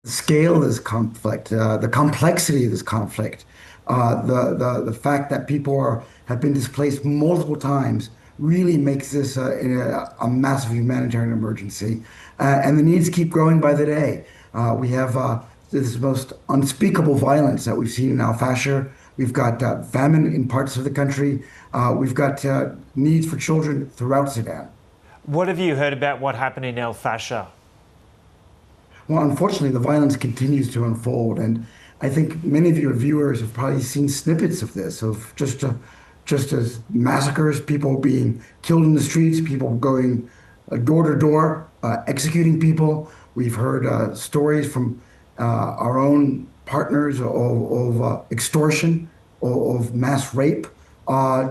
The scale of this conflict, the complexity of this conflict, the fact that have been displaced multiple times really makes this a massive humanitarian emergency. And the needs keep growing by the day. We have this most unspeakable violence that we've seen in Al Fashir. We've got famine in parts of the country. We've got needs for children throughout Sudan. What have you heard about what happened in El Fasher? Well, unfortunately, the violence continues to unfold, and I think many of your viewers have probably seen snippets of this, of just as massacres, people being killed in the streets, people going door to door, executing people. We've heard stories from our own partners of extortion, of mass rape,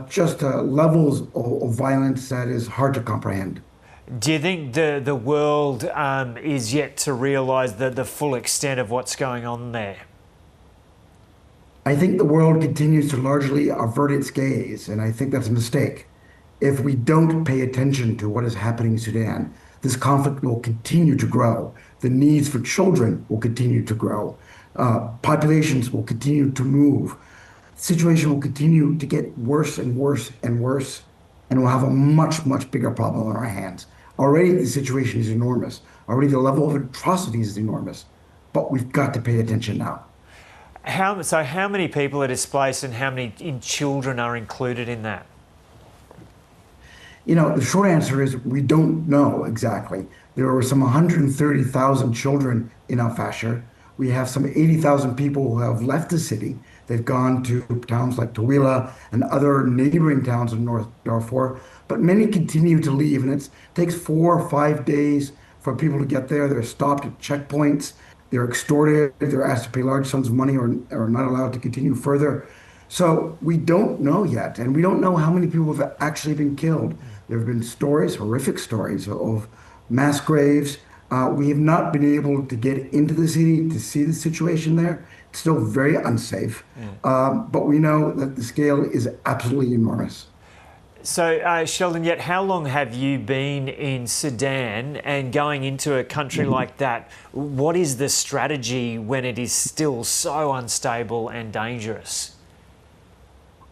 just levels of violence that is hard to comprehend. Do you think the world is yet to realise the full extent of what's going on there? I think the world continues to largely avert its gaze, and I think that's a mistake. If we don't pay attention to what is happening in Sudan, this conflict will continue to grow. The needs for children will continue to grow. Populations will continue to move. The situation will continue to get worse and worse and worse, and we'll have a much, much bigger problem on our hands. Already the situation is enormous. Already the level of atrocities is enormous. But we've got to pay attention now. How many people are displaced and how many children are included in that? You know, the short answer is we don't know exactly. There were some 130,000 children in Al Fashir. We have some 80,000 people who have left the city. They've gone to towns like Tawila and other neighboring towns in North Darfur, but many continue to leave, and it takes 4 or 5 days for people to get there. They're stopped at checkpoints. They're extorted. They're asked to pay large sums of money or are not allowed to continue further. So we don't know yet, and we don't know how many people have actually been killed. There have been stories, horrific stories, of mass graves. We have not been able to get into the city to see the situation there. It's still very unsafe, but we know that the scale is absolutely enormous. So, Sheldon, Yett, how long have you been in Sudan, and going into a country like that, what is the strategy when it is still so unstable and dangerous?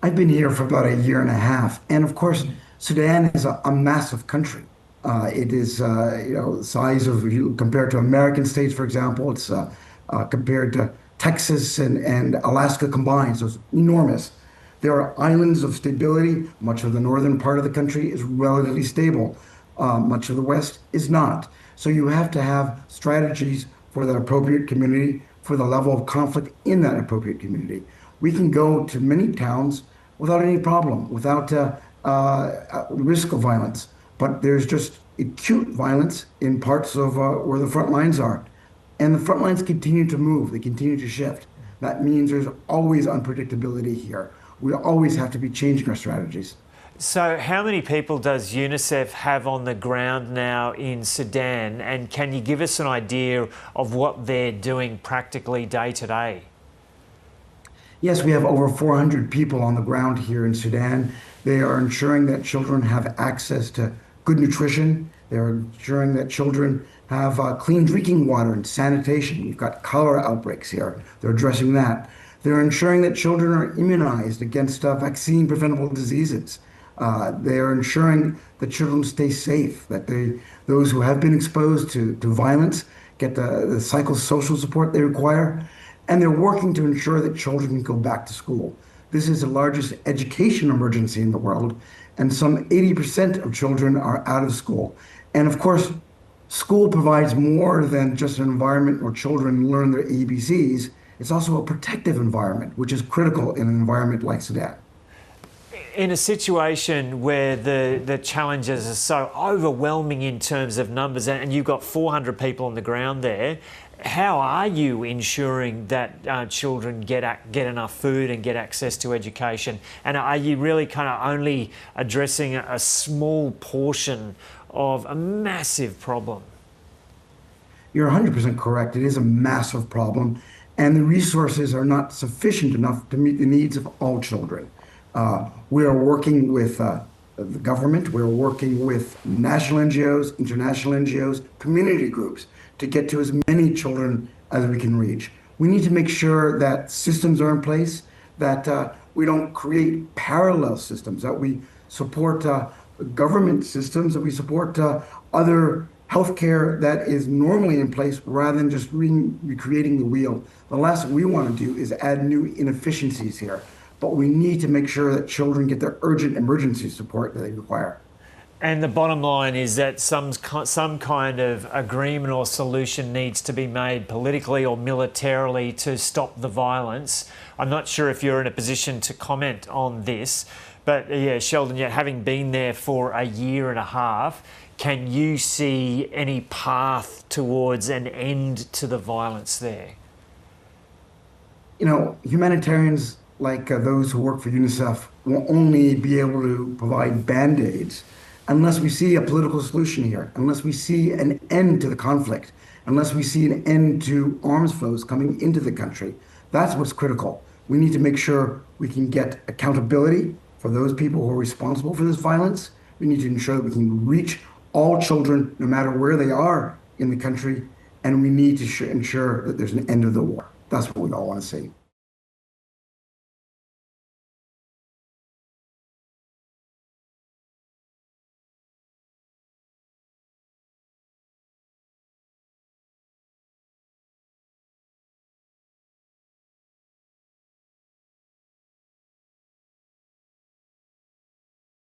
I've been here for about a year and a half, and of course, Sudan is a massive country. It is, the size of, if you compare it to American states, for example, it's compared to Texas and Alaska combined, so it's enormous. There are islands of stability. Much of the northern part of the country is relatively stable. Much of the west is not. So you have to have strategies for the appropriate community, for the level of conflict in that appropriate community. We can go to many towns without any problem, without risk of violence. But there's just acute violence in parts of where the front lines are. And the front lines continue to move, they continue to shift. That means there's always unpredictability here. We always have to be changing our strategies. So how many people does UNICEF have on the ground now in Sudan? And can you give us an idea of what they're doing practically day to day? Yes, we have over 400 people on the ground here in Sudan. They are ensuring that children have access to good nutrition. They're ensuring that children have clean drinking water and sanitation. We've got cholera outbreaks here. They're addressing that. They're ensuring that children are immunized against vaccine-preventable diseases. They are ensuring that children stay safe, that those who have been exposed to violence get the psychosocial support they require, and they're working to ensure that children can go back to school. This is the largest education emergency in the world, and some 80% of children are out of school. And of course, school provides more than just an environment where children learn their ABCs. It's also a protective environment, which is critical in an environment like Sudan. In a situation where the challenges are so overwhelming in terms of numbers, and you've got 400 people on the ground there, how are you ensuring that children get enough food and get access to education? And are you really kind of only addressing a small portion of a massive problem? You're 100% correct. It is a massive problem, and the resources are not sufficient enough to meet the needs of all children. We are working with the government, we're working with national NGOs, international NGOs, community groups to get to as many children as we can reach. We need to make sure that systems are in place, that we don't create parallel systems, that we support government systems, that we support other healthcare that is normally in place rather than just recreating the wheel. The last thing we want to do is add new inefficiencies here, but we need to make sure that children get the urgent emergency support that they require. And the bottom line is that some kind of agreement or solution needs to be made politically or militarily to stop the violence. I'm not sure if you're in a position to comment on this, but yeah, Sheldon, yeah, having been there for a year and a half, can you see any path towards an end to the violence there? You know, humanitarians like those who work for UNICEF will only be able to provide band-aids unless we see a political solution here, unless we see an end to the conflict, unless we see an end to arms flows coming into the country. That's what's critical. We need to make sure we can get accountability for those people who are responsible for this violence. We need to ensure that we can reach all children, no matter where they are in the country, and we need to ensure that there's an end of the war. That's what we all want to see.